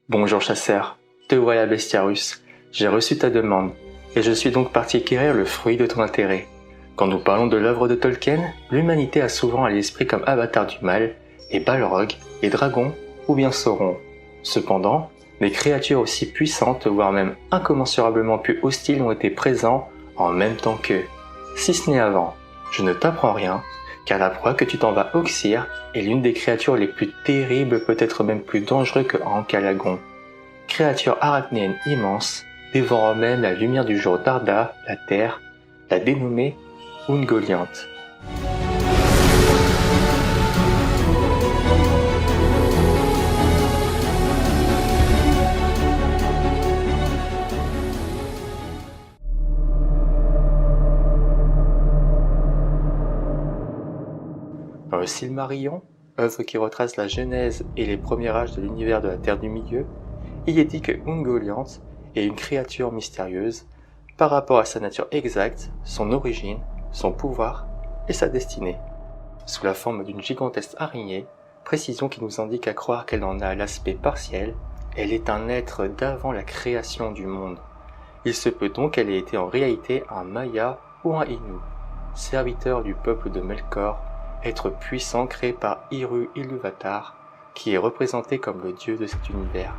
Bonjour chasseur, te voilà Bestiarus, j'ai reçu ta demande, et je suis donc parti quérir le fruit de ton intérêt. Quand nous parlons de l'œuvre de Tolkien, l'humanité a souvent à l'esprit comme avatar du mal, les Balrog, les dragons ou bien Sauron. Cependant, des créatures aussi puissantes, voire même incommensurablement plus hostiles ont été présents en même temps qu'eux. Si ce n'est avant, je ne t'apprends rien, car la proie que tu t'en vas oxyre est l'une des créatures les plus terribles, peut-être même plus dangereux que Ankh-Alagon. Créature arachnéenne immense, dévorant même la lumière du jour d'Arda, la terre, la dénommée Ungoliant. Dans le Silmarillion, œuvre qui retrace la genèse et les premiers âges de l'univers de la Terre du Milieu, il est dit que Ungoliant est une créature mystérieuse par rapport à sa nature exacte, son origine, son pouvoir et sa destinée. Sous la forme d'une gigantesque araignée, précision qui nous indique à croire qu'elle en a l'aspect partiel, elle est un être d'avant la création du monde. Il se peut donc qu'elle ait été en réalité un Maya ou un Innu, serviteur du peuple de Melkor, être puissant créé par Irû-Ilúvatar, qui est représenté comme le dieu de cet univers.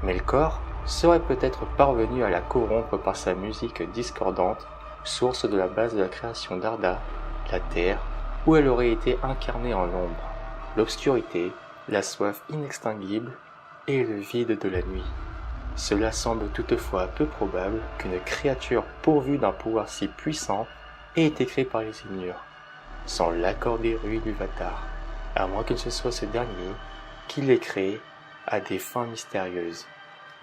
Melkor serait peut-être parvenu à la corrompre par sa musique discordante, source de la base de la création d'Arda, la terre, où elle aurait été incarnée en l'ombre, l'obscurité, la soif inextinguible et le vide de la nuit. Cela semble toutefois peu probable qu'une créature pourvue d'un pouvoir si puissant ait été créée par les Ainur, sans l'accord d'Irû-Ilúvatar, à moins que ce soit ce dernier qui l'ait créé à des fins mystérieuses.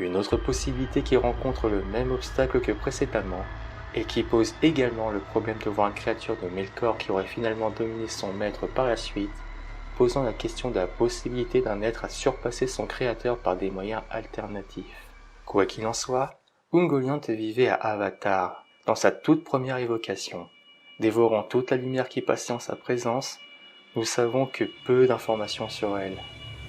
Une autre possibilité qui rencontre le même obstacle que précédemment et qui pose également le problème de voir une créature de Melkor qui aurait finalement dominé son maître par la suite, posant la question de la possibilité d'un être à surpasser son créateur par des moyens alternatifs. Quoi qu'il en soit, Ungoliant vivait à Avatar, dans sa toute première évocation. Dévorant toute la lumière qui passait en sa présence, nous savons que peu d'informations sur elle,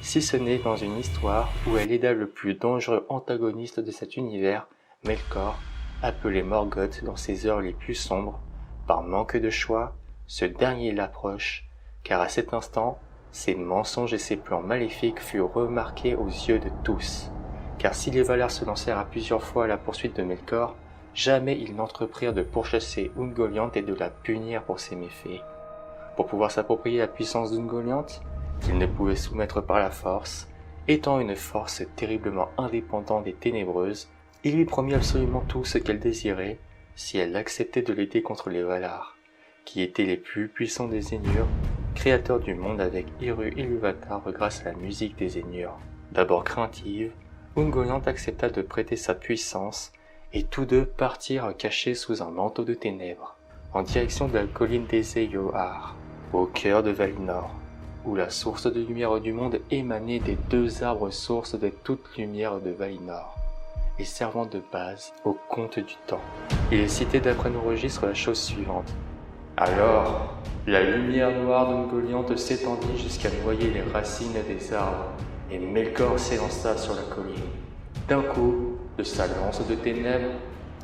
si ce n'est dans une histoire où elle aida le plus dangereux antagoniste de cet univers, Melkor, appelé Morgoth dans ses heures les plus sombres. Par manque de choix, ce dernier l'approche, car à cet instant, ses mensonges et ses plans maléfiques furent remarqués aux yeux de tous. Car si les Valar se lancèrent à plusieurs fois à la poursuite de Melkor, jamais ils n'entreprirent de pourchasser Ungoliant et de la punir pour ses méfaits. Pour pouvoir s'approprier la puissance d'Ungoliant, qu'ils ne pouvaient soumettre par la force, étant une force terriblement indépendante et ténébreuse, il lui promit absolument tout ce qu'elle désirait si elle acceptait de l'aider contre les Valar, qui étaient les plus puissants des Ainur, créateurs du monde avec Irû-Ilúvatar grâce à la musique des Ainur. D'abord craintive, Ungoliant accepta de prêter sa puissance et tous deux partirent cachés sous un manteau de ténèbres, en direction de la colline des Eohar, au cœur de Valinor, où la source de lumière du monde émanait des deux arbres sources de toute lumière de Valinor, et servant de base au conte du temps. Il est cité d'après nos registres la chose suivante. Alors, la lumière noire d'Ungoliant s'étendit jusqu'à noyer les racines des arbres, et Melkor s'élança sur la colline. D'un coup, de sa lance de ténèbres,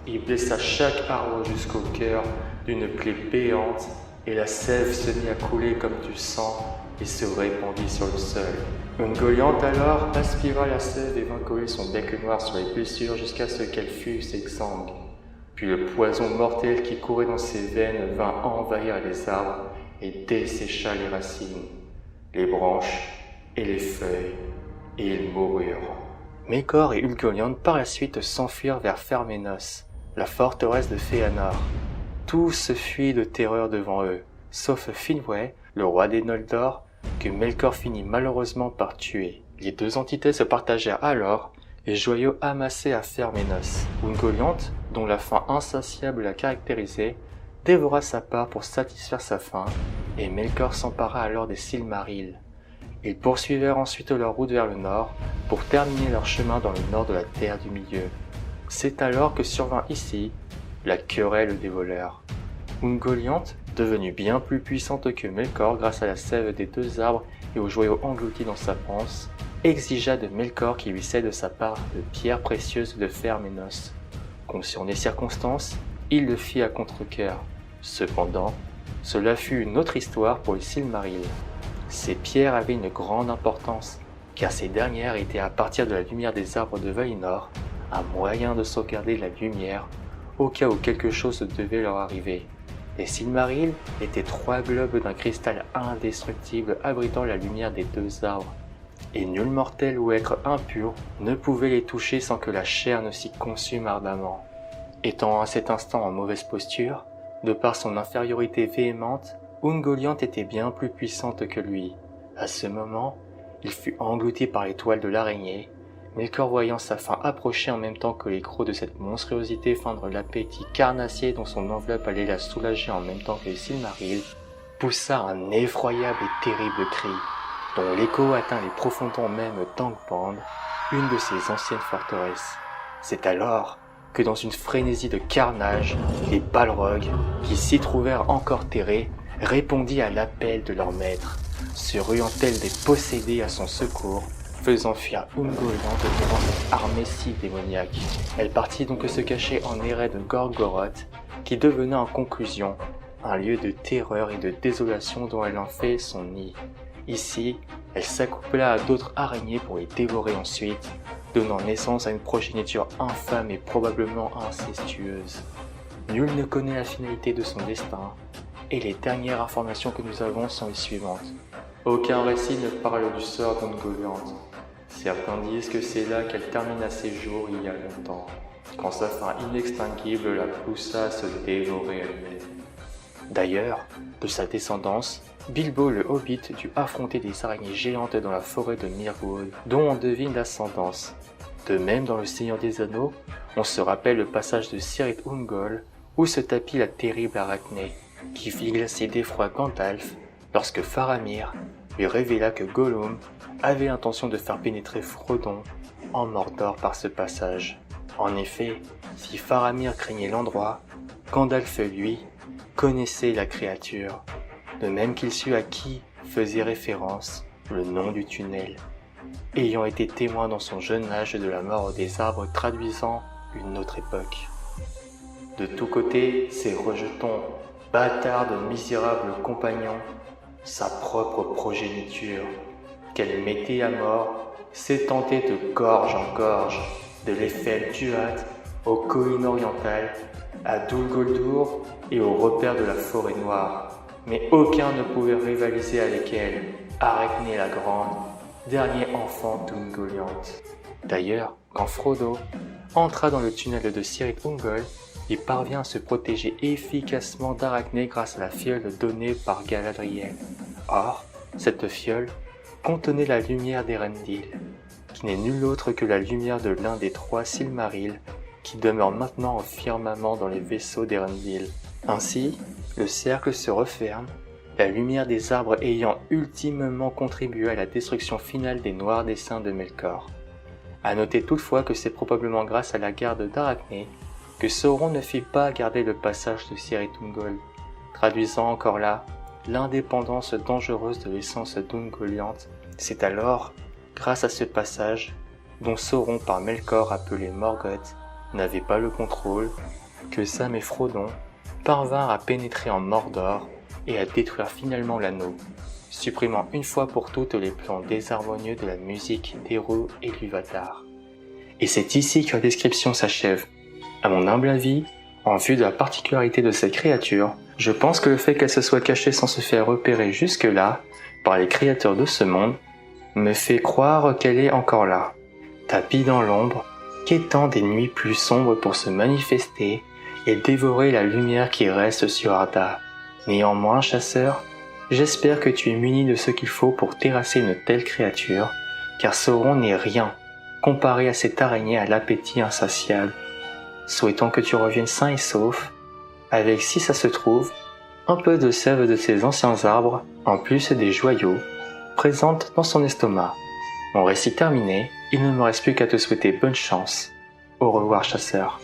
il blessa chaque arbre jusqu'au cœur d'une plaie béante, et la sève se mit à couler comme du sang et se répandit sur le sol. Ungoliant alors aspira la sève et vint coller son bec noir sur les blessures jusqu'à ce qu'elle fût exsangue. Puis le poison mortel qui courait dans ses veines vint envahir les arbres et dessécha les racines, les branches et les feuilles, et ils moururent. Melkor et Ungoliant par la suite s'enfuirent vers Ferménos, la forteresse de Fëanor. Tout se fuit de terreur devant eux, sauf Finwë, le roi des Noldor, que Melkor finit malheureusement par tuer. Les deux entités se partagèrent alors les joyaux amassés à Ferménos. Ungoliant, dont la faim insatiable la caractérisait, dévora sa part pour satisfaire sa faim, et Melkor s'empara alors des Silmarils. Ils poursuivirent ensuite leur route vers le nord, pour terminer leur chemin dans le nord de la Terre du Milieu. C'est alors que survint ici la querelle des voleurs. Ungoliant, devenue bien plus puissante que Melkor grâce à la sève des deux arbres et aux joyaux engloutis dans sa panse, exigea de Melkor qu'il lui cède sa part de pierres précieuses de Ferménos. Conscient des circonstances, il le fit à contre-cœur. Cependant, cela fut une autre histoire pour le Silmaril. Ces pierres avaient une grande importance, car ces dernières étaient à partir de la lumière des arbres de Valinor, un moyen de sauvegarder la lumière au cas où quelque chose devait leur arriver. Les Silmarils étaient 3 globes d'un cristal indestructible abritant la lumière des 2 arbres, et nul mortel ou être impur ne pouvait les toucher sans que la chair ne s'y consume ardemment. Étant à cet instant en mauvaise posture, de par son infériorité véhémente, Ungoliant était bien plus puissante que lui. À ce moment, il fut englouti par les toiles de l'araignée. Melkor, voyant sa fin approcher en même temps que les crocs de cette monstruosité feindre l'appétit carnassier dont son enveloppe allait la soulager en même temps que les Silmarils, poussa un effroyable et terrible cri, dont l'écho atteint les profondeurs même d'Angband, une de ses anciennes forteresses. C'est alors que dans une frénésie de carnage, les Balrogs, qui s'y trouvèrent encore terrés, répondit à l'appel de leur maître, se ruant tels des possédés à son secours, faisant fuir Ungoliant devant cette armée si démoniaque. Elle partit donc se cacher en Ered Gorgoroth, qui devenait en conclusion un lieu de terreur et de désolation dont elle en fait son nid. Ici, elle s'accoupla à d'autres araignées pour les dévorer ensuite, donnant naissance à une progéniture infâme et probablement incestueuse. Nul ne connaît la finalité de son destin, et les dernières informations que nous avons sont les suivantes. Aucun récit ne parle du sort d'Ungoliant. Certains disent que c'est là qu'elle termina ses jours il y a longtemps, quand sa faim inextinguible la poussa à se dévorer elle-même. D'ailleurs, de sa descendance, Bilbo le Hobbit dut affronter des araignées géantes dans la forêt de Mirkwood, dont on devine l'ascendance. De même, dans le Seigneur des Anneaux, on se rappelle le passage de Cirith Ungol, où se tapit la terrible arachnée, qui fit glacer d'effroi Gandalf lorsque Faramir lui révéla que Gollum avait l'intention de faire pénétrer Frodon en Mordor par ce passage. En effet, si Faramir craignait l'endroit, Gandalf, lui, connaissait la créature, de même qu'il sut à qui faisait référence le nom du tunnel, ayant été témoin dans son jeune âge de la mort des arbres traduisant une autre époque. De tous côtés, ces rejetons, bâtards de misérables compagnons, sa propre progéniture, qu'elle mettait à mort, s'étendait de gorge en gorge, de l'Eiffel Tuat aux collines orientales, à Dol Guldur et aux repères de la forêt noire. Mais aucun ne pouvait rivaliser avec elle, Arachné la Grande, dernier enfant d'Ungoliant. D'ailleurs, quand Frodo entra dans le tunnel de Cirith Ungol, il parvient à se protéger efficacement d'Arachné grâce à la fiole donnée par Galadriel. Or, cette fiole contenait la lumière d'Erendil, qui n'est nulle autre que la lumière de l'un des 3 Silmarils qui demeure maintenant au firmament dans les vaisseaux d'Erendil. Ainsi, le cercle se referme, la lumière des arbres ayant ultimement contribué à la destruction finale des Noirs desseins de Melkor. À noter toutefois que c'est probablement grâce à la garde d'Arachné que Sauron ne fit pas garder le passage de Cirith Ungol, traduisant encore là l'indépendance dangereuse de l'essence d'Ungoliant. C'est alors, grâce à ce passage, dont Sauron par Melkor appelé Morgoth n'avait pas le contrôle, que Sam et Frodon parvinrent à pénétrer en Mordor et à détruire finalement l'anneau, supprimant une fois pour toutes les plans désharmonieux de la musique d'Eru et d'Ilúvatar. Et c'est ici que la description s'achève. À mon humble avis, en vue de la particularité de cette créature, je pense que le fait qu'elle se soit cachée sans se faire repérer jusque-là par les créateurs de ce monde me fait croire qu'elle est encore là, tapie dans l'ombre, quêtant des nuits plus sombres pour se manifester et dévorer la lumière qui reste sur Arda. Néanmoins, chasseur, j'espère que tu es muni de ce qu'il faut pour terrasser une telle créature, car Sauron n'est rien comparé à cette araignée à l'appétit insatiable. Souhaitons que tu reviennes sain et sauf, avec, si ça se trouve, un peu de sève de ces anciens arbres, en plus des joyaux, présentes dans son estomac. Mon récit terminé, il ne me reste plus qu'à te souhaiter bonne chance. Au revoir, chasseur.